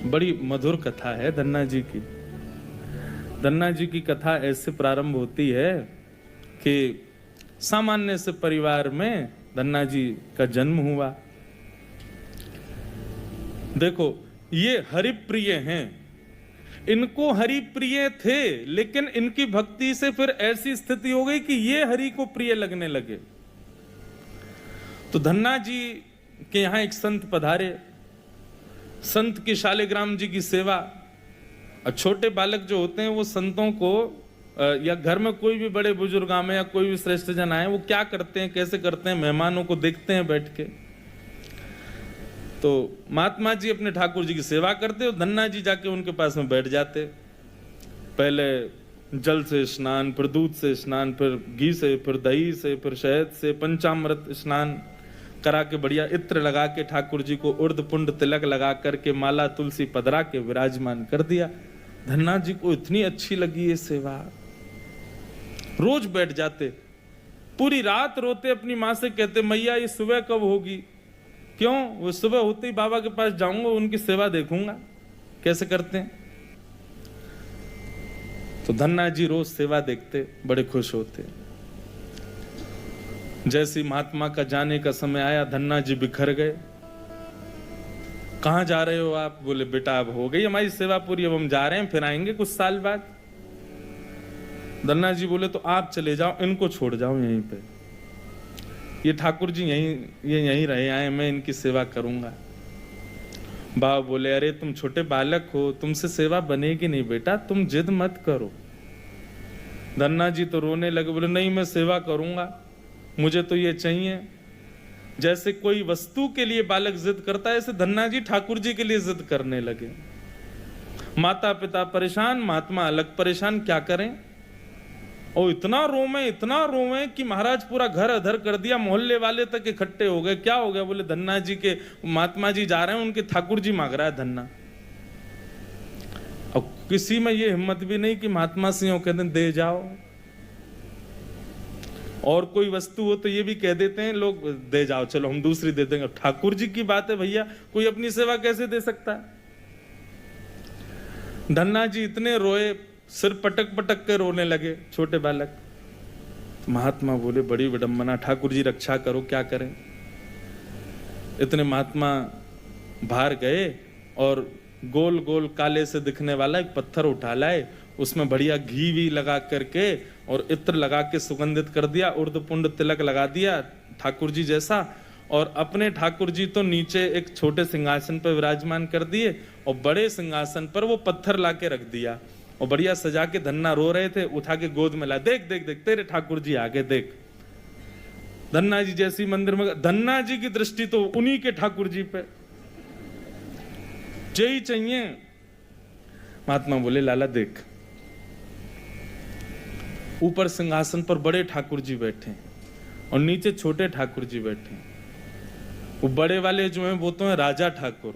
बड़ी मधुर कथा है धन्ना जी की। धन्ना जी की कथा ऐसे प्रारंभ होती है कि सामान्य से परिवार में धन्ना जी का जन्म हुआ। देखो, ये हरिप्रिय हैं, इनको हरि प्रिय थे, लेकिन इनकी भक्ति से फिर ऐसी स्थिति हो गई कि ये हरि को प्रिय लगने लगे। तो धन्ना जी के यहां एक संत पधारे, संत की शालिग्राम जी की सेवा। और छोटे बालक जो होते हैं वो संतों को या घर में कोई भी बड़े बुजुर्ग आए या कोई भी श्रेष्ठ जन आए, वो क्या करते हैं, कैसे करते हैं, मेहमानों को देखते हैं बैठ के। तो महात्मा जी अपने ठाकुर जी की सेवा करते और धन्ना जी जाके उनके पास में बैठ जाते। पहले जल से स्नान, फिर दूध से स्नान, फिर घी से, फिर दही से, फिर शहद से, पंचामृत स्नान करा के बढ़िया इत्र लगा के ठाकुर जी को उर्द पुंड तिलक लगा करके माला तुलसी पधरा के विराजमान कर दिया। धन्ना जी को इतनी अच्छी लगी ये सेवा, रोज बैठ जाते, पूरी रात रोते, अपनी माँ से कहते मैया ये सुबह कब होगी। क्यों? वो सुबह होते ही बाबा के पास जाऊंगा, उनकी सेवा देखूंगा कैसे करते हैं। तो धन्ना जी रोज सेवा देखते, बड़े खुश होते। जैसे महात्मा का जाने का समय आया, धन्ना जी बिखर गए। कहां जा रहे हो आप? बोले बेटा अब हो गई हमारी सेवा पूरी, अब हम जा रहे हैं, फिर आएंगे कुछ साल बाद। धन्ना जी बोले तो आप चले जाओ, इनको छोड़ जाओ यहीं पे, ये ठाकुर जी यहीं रहे आए, मैं इनकी सेवा करूंगा। बाबा बोले अरे तुम छोटे बालक हो, तुमसे सेवा बनेगी नहीं बेटा, तुम जिद मत करो। धन्ना जी तो रोने लगे, बोले नहीं मैं सेवा करूंगा, मुझे तो ये चाहिए। जैसे कोई वस्तु के लिए बालक जिद करता है, ऐसे धन्ना जी ठाकुर जी के लिए जिद करने लगे। माता पिता परेशान, महात्मा अलग परेशान, क्या करें। और इतना रोवे कि महाराज पूरा घर अधर कर दिया, मोहल्ले वाले तक इकट्ठे हो गए। क्या हो गया? बोले धन्ना जी के महात्मा जी जा रहे हैं, उनके ठाकुर जी मांग रहा है धन्ना। और किसी में ये हिम्मत भी नहीं कि महात्मा से यूं कहते दे जाओ। और कोई वस्तु हो तो ये भी कह देते हैं लोग दे जाओ, चलो हम दूसरी दे देंगे। ठाकुर जी की बात है भैया, कोई अपनी सेवा कैसे दे सकता है। धन्ना जी इतने रोए, सिर पटक पटक के रोने लगे छोटे बालक। तो महात्मा बोले बड़ी विडंबना, ठाकुर जी रक्षा करो, क्या करें। इतने महात्मा बाहर गए और गोल गोल काले से दिखने वाला एक पत्थर उठा लाए, उसमें बढ़िया घी भी लगा करके और इत्र लगा के सुगंधित कर दिया, उर्द पुंड तिलक लगा दिया ठाकुर जी जैसा। और अपने ठाकुर जी तो नीचे एक छोटे सिंहासन पर विराजमान कर दिए और बड़े सिंहासन पर वो पत्थर ला के रख दिया और बढ़िया सजा के। धन्ना रो रहे थे, उठा के गोद में ला, देख देख देख तेरे ठाकुर जी आगे देख। धन्ना जी जैसी मंदिर में, धन्ना जी की दृष्टि तो उन्हीं के ठाकुर जी पे, यही चाहिए। महात्मा बोले लाला देख, ऊपर सिंहासन पर बड़े ठाकुर जी बैठे और नीचे छोटे ठाकुर जी बैठे। वो बड़े वाले जो हैं वो तो हैं राजा ठाकुर,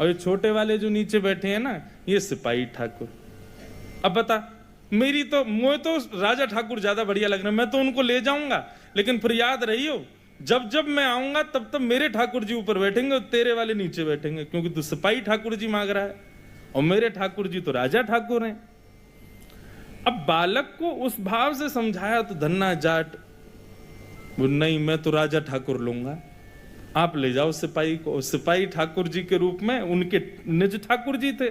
और ये छोटे वाले जो नीचे बैठे हैं ना, ये सिपाही ठाकुर। अब बता, मुझे तो राजा ठाकुर ज्यादा बढ़िया लग रहे हैं, मैं तो उनको ले जाऊंगा, लेकिन फिर याद रहियो जब जब मैं आऊंगा तब तब मेरे ठाकुर जी ऊपर बैठेंगे और तेरे वाले नीचे बैठेंगे, क्योंकि तू सिपाही ठाकुर जी मांग रहा है और मेरे ठाकुर जी तो राजा ठाकुर हैं। अब बालक को उस भाव से समझाया तो धन्ना जाट, वो नहीं मैं तो राजा ठाकुर लूंगा, आप ले जाओ सिपाही को। सिपाही ठाकुर जी के रूप में उनके निज ठाकुर जी थे।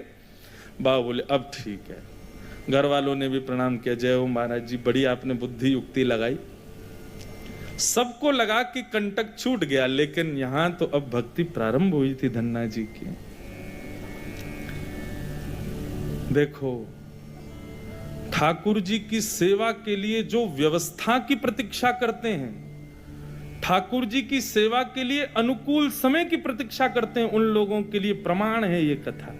बाबा बोले अब ठीक है। घर वालों ने भी प्रणाम किया, जय हो महाराज जी, बड़ी आपने बुद्धि युक्ति लगाई। सबको लगा कि कंटक छूट गया, लेकिन यहां तो अब भक्ति प्रारंभ हुई थी धन्ना जी की। देखो, ठाकुर जी की सेवा के लिए जो व्यवस्था की प्रतीक्षा करते हैं, ठाकुर जी की सेवा के लिए अनुकूल समय की प्रतीक्षा करते हैं, उन लोगों के लिए प्रमाण है ये कथा।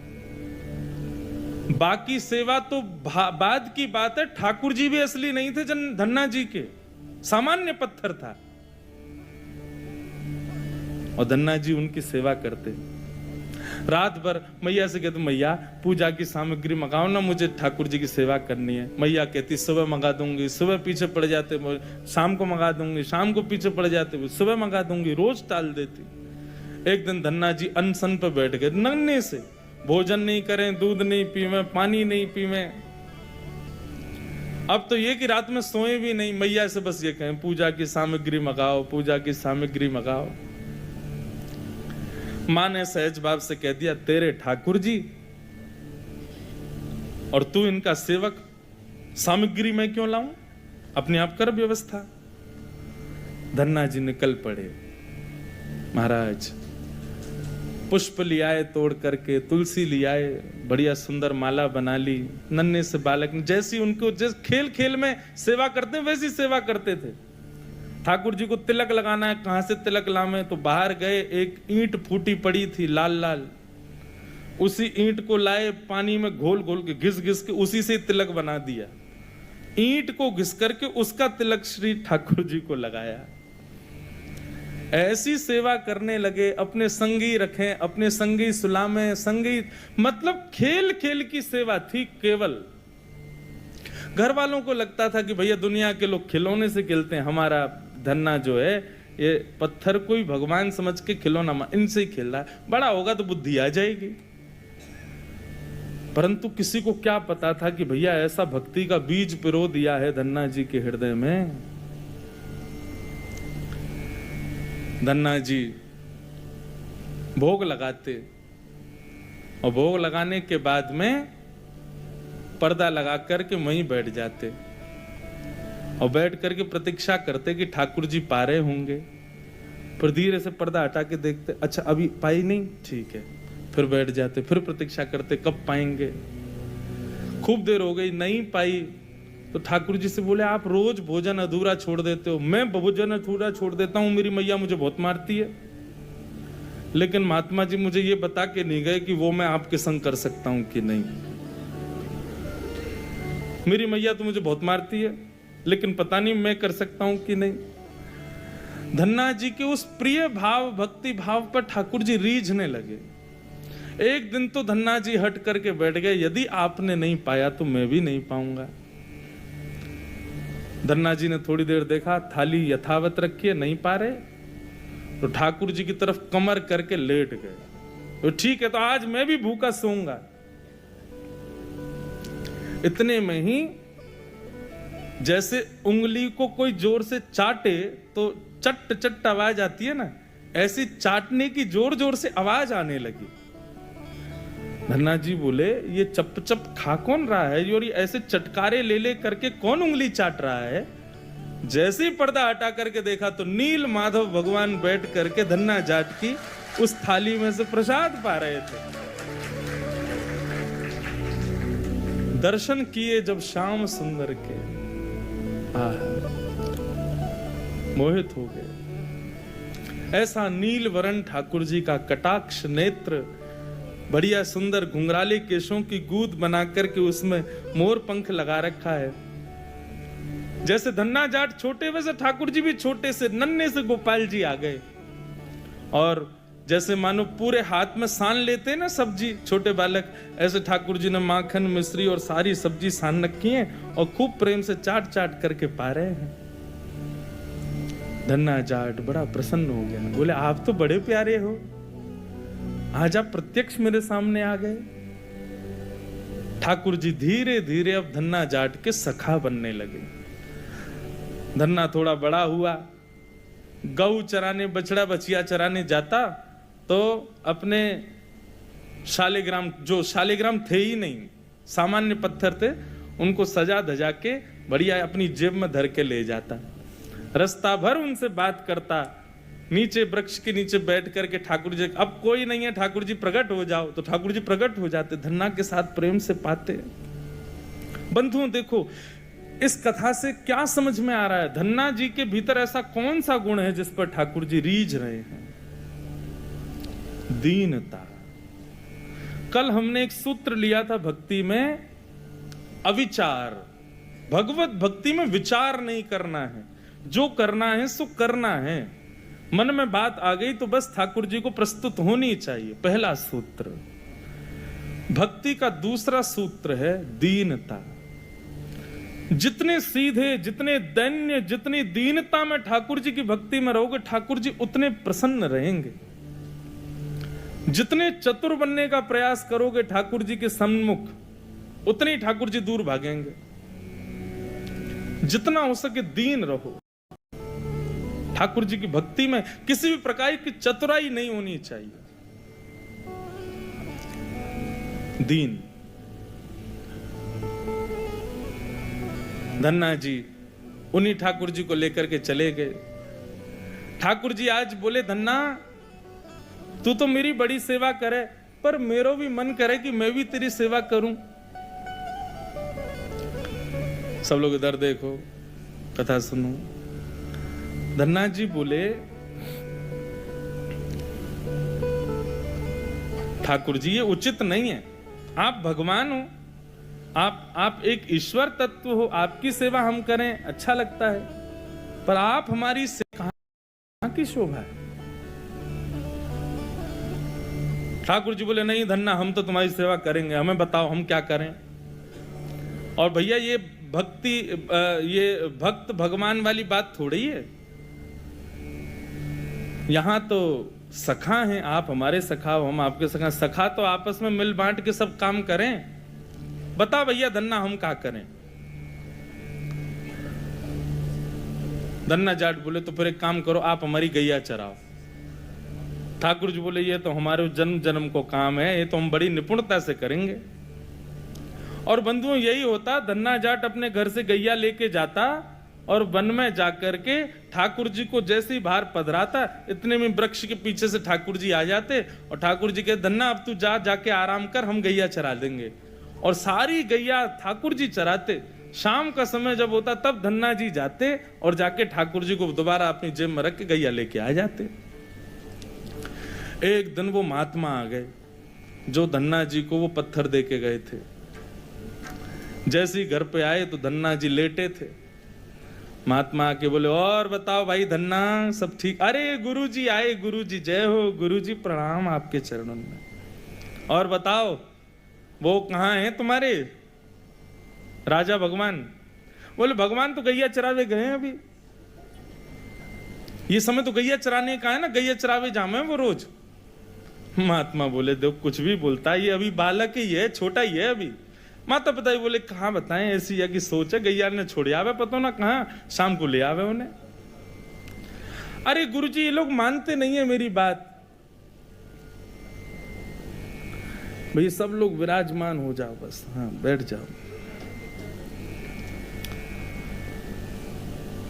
बाकी सेवा तो बाद की बात है। ठाकुर जी भी असली नहीं थे धन्ना जी के, सामान्य पत्थर था, और धन्ना जी उनकी सेवा करते। रात भर मैया से कहते मैया पूजा की सामग्री मंगाओ ना, मुझे ठाकुर जी की सेवा करनी है। मैया कहती सुबह मंगा दूंगी, सुबह पीछे पड़ जाते, शाम को मंगा दूंगी, शाम को पीछे पड़ जाते, सुबह मंगा दूंगी, रोज टाल देती। एक दिन धन्ना जी अनशन पे बैठ गए, नन्हे से भोजन नहीं करें, दूध नहीं पीवें, पानी नहीं पीवें। अब तो ये कि रात में सोए भी नहीं, मैया से बस ये कहें पूजा की सामग्री मंगाओ, पूजा की सामग्री मंगाओ। मां ने सहज भाव से कह दिया, तेरे ठाकुर जी और तू इनका सेवक, सामग्री मैं क्यों लाऊं, अपने आप कर व्यवस्था। धन्ना जी निकल पड़े। महाराज पुष्प लियाए तोड़ करके, तुलसी लियाए, बढ़िया सुंदर माला बना ली। नन्हे से बालक ने जैसी उनको जिस खेल खेल में सेवा करते हैं वैसी सेवा करते थे। ठाकुर जी को तिलक लगाना है, कहां से तिलक लावे, तो बाहर गए, एक ईंट फूटी पड़ी थी लाल लाल, उसी ईंट को लाए, पानी में घोल घोल के घिस घिस के उसी से तिलक बना दिया। ईंट को घिस करके उसका तिलक श्री ठाकुर जी को लगाया। ऐसी सेवा करने लगे। अपने संगी रखें, अपने संगी सुलामें, संगी मतलब खेल खेल की सेवा थी केवल। घर वालों को लगता था कि भैया दुनिया के लोग खिलौने से खेलते हैं, हमारा धन्ना जो है ये पत्थर को ही भगवान समझ के खिलौना इनसे ही खेल रहा है, बड़ा होगा तो बुद्धि आ जाएगी। परंतु किसी को क्या पता था कि भैया ऐसा भक्ति का बीज पिरो दिया है धन्ना जी के हृदय में। धन्ना जी भोग लगाते और भोग लगाने के बाद में पर्दा लगा करके वहीं बैठ जाते और बैठ करके प्रतीक्षा करते कि ठाकुर जी पा रहे होंगे। फिर धीरे से पर्दा हटा के देखते, अच्छा अभी पाई नहीं, ठीक है, फिर बैठ जाते, फिर प्रतीक्षा करते कब पाएंगे। खूब देर हो गई, नहीं पाई तो ठाकुर जी से बोले, आप रोज भोजन अधूरा छोड़ देते हो। मैं भोजन अधूरा छोड़ देता हूं, मेरी मैया मुझे बहुत मारती है, लेकिन महात्मा जी मुझे ये बता के नहीं गए कि वो मैं आपके संग कर सकता हूं कि नहीं। मेरी मैया तो मुझे बहुत मारती है, लेकिन पता नहीं मैं कर सकता हूं कि नहीं। धन्ना जी के उस प्रिय भाव, भक्ति भाव पर ठाकुर जी रीझने लगे। एक दिन तो धन्ना जी हट करके बैठ गए, यदि आपने नहीं पाया तो मैं भी नहीं पाऊंगा। धन्ना जी ने थोड़ी देर देखा, थाली यथावत रखी है, नहीं पा रहे, तो ठाकुर जी की तरफ कमर करके लेट गए। तो ठीक है, तो आज मैं भी भूखा सोऊंगा। इतने में ही जैसे उंगली को कोई जोर से चाटे तो चट चट आवाज आती है ना, ऐसी चाटने की जोर जोर से आवाज आने लगी। धन्ना जी बोले, ये चप चप खा कौन रहा है और ये ऐसे चटकारे ले ले करके कौन उंगली चाट रहा है। जैसे ही पर्दा हटा करके देखा तो नील माधव भगवान बैठ करके धन्ना जाट की उस थाली में से प्रसाद पा रहे थे। दर्शन किए जब श्याम सुंदर के, मोहित हो गए। ऐसा नील वरण ठाकुर जी का कटाक्ष नेत्र, बढ़िया सुंदर घुंघराले केशों की गूंद बना करके उसमें मोर पंख लगा रखा है। जैसे धन्ना जाट छोटे वैसे ठाकुर जी भी छोटे से नन्हे से गोपाल जी आ गए। और जैसे मानो पूरे हाथ में सान लेते हैं ना सब्जी छोटे बालक, ऐसे ठाकुर जी ने माखन मिश्री और सारी सब्जी सान रखी है और खूब प्रेम से चाट चाट करके पा रहे हैं। धन्ना जाट बड़ा प्रसन्न हो गया, बोले आप तो बड़े प्यारे हो, आज आप प्रत्यक्ष मेरे सामने आ गए। ठाकुर जी धीरे धीरे अब धन्ना जाट के सखा बनने लगे। धन्ना थोड़ा बड़ा हुआ, गऊ चराने, बछड़ा बछिया चराने जाता तो अपने शालिग्राम, जो शालिग्राम थे ही नहीं, सामान्य पत्थर थे, उनको सजा धजा के बढ़िया अपनी जेब में धर के ले जाता। रास्ता भर उनसे बात करता, नीचे वृक्ष के नीचे बैठ करके ठाकुर जी, अब कोई नहीं है, ठाकुर जी प्रकट हो जाओ, तो ठाकुर जी प्रकट हो जाते, धन्ना के साथ प्रेम से पाते। बंधुओं देखो, इस कथा से क्या समझ में आ रहा है, धन्ना जी के भीतर ऐसा कौन सा गुण है जिस पर ठाकुर जी रीझ रहे हैं? दीनता। कल हमने एक सूत्र लिया था भक्ति में, अविचार। भगवत भक्ति में विचार नहीं करना है, जो करना है सो करना है। मन में बात आ गई तो बस ठाकुर जी को प्रस्तुत होनी चाहिए। पहला सूत्र। भक्ति का दूसरा सूत्र है दीनता। जितने सीधे, जितने दैन्य, जितनी दीनता में ठाकुर जी की भक्ति में रहोगे, ठाकुर जी उतने प्रसन्न रहेंगे। जितने चतुर बनने का प्रयास करोगे ठाकुर जी के सम्मुख, उतने ही ठाकुर जी दूर भागेंगे। जितना हो सके दीन रहो। ठाकुर जी की भक्ति में किसी भी प्रकार की चतुराई नहीं होनी चाहिए। दीन। धन्ना जी उन्हीं ठाकुर जी को लेकर के चले गए। ठाकुर जी आज बोले, धन्ना तू तो मेरी बड़ी सेवा करे, पर मेरो भी मन करे कि मैं भी तेरी सेवा करूं। सब लोग इधर देखो, कथा सुनो। धन्ना जी बोले, ठाकुर जी ये उचित नहीं है। आप भगवान हो, आप एक ईश्वर तत्व हो, आपकी सेवा हम करें अच्छा लगता है, पर आप हमारी कहां की शोभा है। ठाकुर जी बोले, नहीं धन्ना हम तो तुम्हारी सेवा करेंगे, हमें बताओ हम क्या करें। और भैया ये भक्ति, ये भक्त भगवान वाली बात थोड़ी है। यहां तो सखा हैं, आप हमारे सखा हो, हम आपके सखा। सखा तो आपस में मिल बांट के सब काम करें। बता भैया धन्ना हम क्या करें। धन्ना जाट बोले, तो फिर एक काम करो, आप हमारी गैया चराओ। ठाकुर जी बोले, ये तो हमारे जन्म जन्म को काम है, ये तो हम बड़ी निपुणता से करेंगे। और बंधुओं यही होता, धन्ना जाट अपने घर से गैया लेके जाता और वन में जाकर के ठाकुर जी को जैसे ही बाहर पधराता, इतने में वृक्ष के पीछे से ठाकुर जी आ जाते और ठाकुर जी कहते, धन्ना अब तू जाके आराम कर, हम गैया चरा देंगे। और सारी गैया ठाकुर जी चराते। शाम का समय जब होता तब धन्ना जी जाते और जाके ठाकुर जी को दोबारा अपनी जेब में रख के गैया लेके आ जाते। एक दिन वो महात्मा आ गए जो धन्ना जी को वो पत्थर दे के गए थे। जैसे ही घर पे आए तो धन्ना जी लेटे थे। महात्मा आके बोले, और बताओ भाई धन्ना सब ठीक? अरे गुरुजी आए, गुरुजी जय हो, गुरुजी प्रणाम आपके चरणों में। और बताओ वो कहाँ हैं तुम्हारे राजा भगवान? बोले, भगवान तो गैया चरावे गए हैं अभी। ये समय तो गैया चराने का है ना, गैया चरावे जामे वो रोज। महात्मा बोले, देखो कुछ भी बोलता है, ये अभी बालक ही है, छोटा ही है अभी। माता पिता बोले, कहाँ बताएं, ऐसी या की सोच है, गैया ने छोड़ आवे, पता ना कहाँ शाम को ले आवे उन्हें। अरे गुरुजी ये लोग मानते नहीं है मेरी बात। भाई सब लोग विराजमान हो जाओ बस, हाँ बैठ जाओ।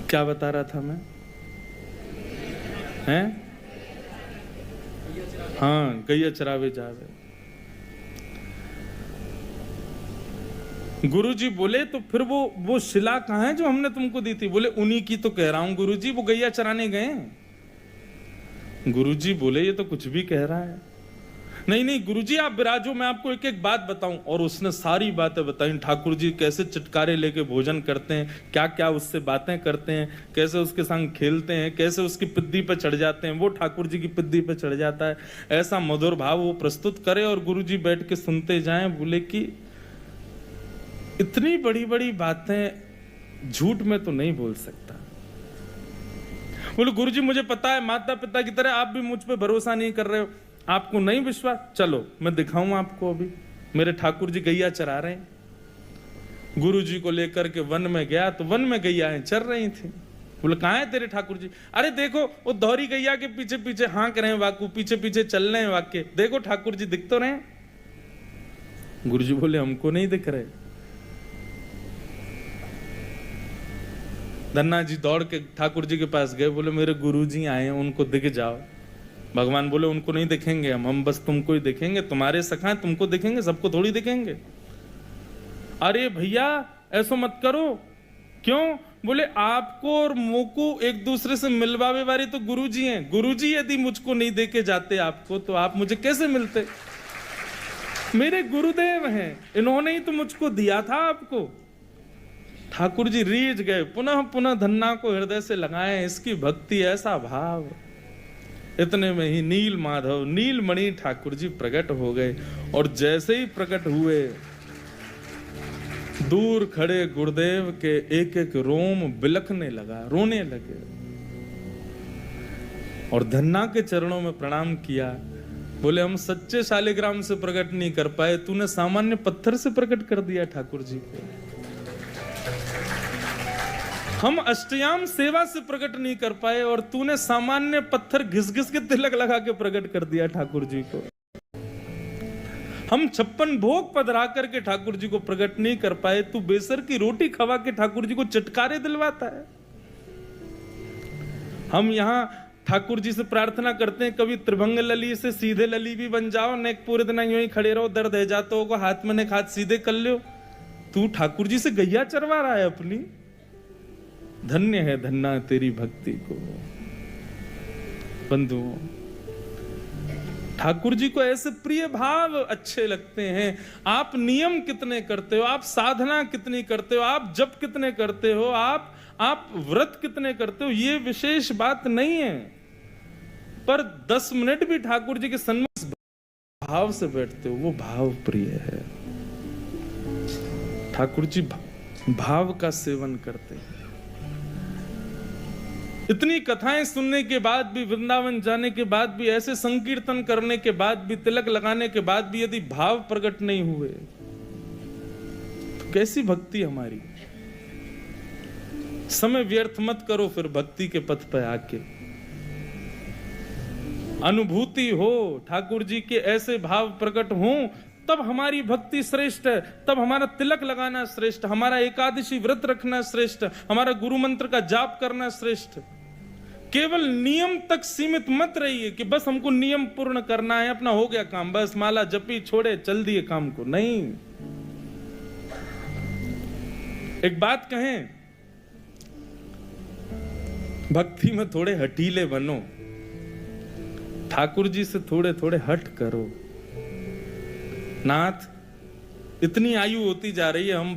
क्या बता रहा था मैं? हैं? हाँ गैया चरावे जावे। गुरुजी बोले, तो फिर वो शिला कहाँ है जो हमने तुमको दी थी? बोले, उन्हीं की तो कह रहा हूं गुरुजी, वो गैया चराने गए। गुरुजी बोले, ये तो कुछ भी कह रहा है। नहीं नहीं गुरुजी आप विराजो, मैं आपको एक एक बात बताऊं। और उसने सारी बातें बताई, ठाकुर जी कैसे चटकारे लेके भोजन करते हैं, क्या क्या उससे बातें करते हैं, कैसे उसके संग खेलते हैं, कैसे उसकी पिद्दी पे चढ़ जाते हैं, वो ठाकुर जी की पिद्दी पे चढ़ जाता है। ऐसा मधुर भाव वो प्रस्तुत करे और गुरुजी बैठ के सुनते जाएं। बोले कि इतनी बड़ी बड़ी बातें झूठ में तो नहीं बोल सकता। बोले, गुरुजी मुझे पता है, माता पिता की तरह आप भी मुझ पे भरोसा नहीं कर रहे हो, आपको नहीं विश्वास, चलो मैं दिखाऊं आपको। अभी मेरे ठाकुर जी गैया चरा रहे हैं। गुरु जी को लेकर के वन में गया तो वन में गैयाएं चर रही थी। बोले, कहाँ है तेरे ठाकुर जी? अरे देखो वो दोहरी गैया के पीछे पीछे हाँक रहे हैं वाकू, पीछे पीछे चल रहे हैं वाक्य, देखो ठाकुर जी दिख तो रहे हैं। गुरु जी बोले, हमको नहीं दिख रहे। धन्ना जी दौड़ के ठाकुर जी के पास गए। बोले, मेरे गुरु जी आए हैं, उनको दिख जाओ। भगवान बोले, उनको नहीं दिखेंगे हम बस तुमको ही दिखेंगे, तुम्हारे सखा तुमको दिखेंगे, सबको थोड़ी दिखेंगे। अरे भैया ऐसा मत करो। क्यों? बोले, आपको और मोको एक दूसरे से मिलवावे वाले तो गुरुजी हैं। गुरुजी यदि मुझको नहीं देके जाते आपको, तो आप मुझे कैसे मिलते? मेरे गुरुदेव हैं, इन्होंने ही तो मुझको दिया था आपको। ठाकुर जी रीझ गए, पुनः पुनः धन्ना को हृदय से लगाए। इसकी भक्ति, ऐसा भाव। इतने में ही नील माधव, नीलमणि ठाकुर जी प्रकट हो गए। और जैसे ही प्रकट हुए, दूर खड़े गुरुदेव के एक एक रोम बिलखने लगा, रोने लगे। और धन्ना के चरणों में प्रणाम किया। बोले हम सच्चे शालिग्राम से प्रकट नहीं कर पाए, तूने सामान्य पत्थर से प्रकट कर दिया ठाकुर जी को। हम अष्टयाम सेवा से प्रकट नहीं कर पाए और तूने सामान्य पत्थर घिस घिस के तिलक लगा के प्रकट कर दिया ठाकुर जी को। हम 56 भोग पधरा करके ठाकुर जी को प्रकट नहीं कर पाए, तू बेसर की रोटी खवा के ठाकुर जी को चटकारे दिलवाता है। हम यहां ठाकुर जी से प्रार्थना करते हैं, कभी त्रिभंग लली से सीधे लली भी बन जाओ, नेक पूरे दिन यूं ही खड़े रहो, दर्द है जाते हो, हाथ में नेक हाथ सीधे कर लो। तू ठाकुर जी से गैया चरवा रहा है अपनी। धन्य है धन्ना तेरी भक्ति को। बंधुओं, ठाकुर जी को ऐसे प्रिय भाव अच्छे लगते हैं। आप नियम कितने करते हो, आप साधना कितनी करते हो, आप जप कितने करते हो, आप व्रत कितने करते हो, ये विशेष बात नहीं है, पर 10 मिनट भी ठाकुर जी के सन्मुख भाव से बैठते हो, वो भाव प्रिय है। ठाकुर जी भाव का सेवन करते हैं। इतनी कथाएं सुनने के बाद भी, वृंदावन जाने के बाद भी, ऐसे संकीर्तन करने के बाद भी, तिलक लगाने के बाद भी यदि भाव प्रकट नहीं हुए तो कैसी भक्ति हमारी। समय व्यर्थ मत करो फिर भक्ति के पथ पर आके। अनुभूति हो, ठाकुर जी के ऐसे भाव प्रकट हों, तब हमारी भक्ति श्रेष्ठ है, तब हमारा तिलक लगाना श्रेष्ठ, हमारा एकादशी व्रत रखना श्रेष्ठ, हमारा गुरु मंत्र का जाप करना श्रेष्ठ। केवल नियम तक सीमित मत रहिए कि बस हमको नियम पूर्ण करना है, अपना हो गया काम, बस माला जपी छोड़े चल दिए काम को। नहीं, एक बात कहें, भक्ति में थोड़े हठीले बनो, ठाकुर जी से थोड़े थोड़े हट करो। नाथ, इतनी आयु होती जा रही है, हम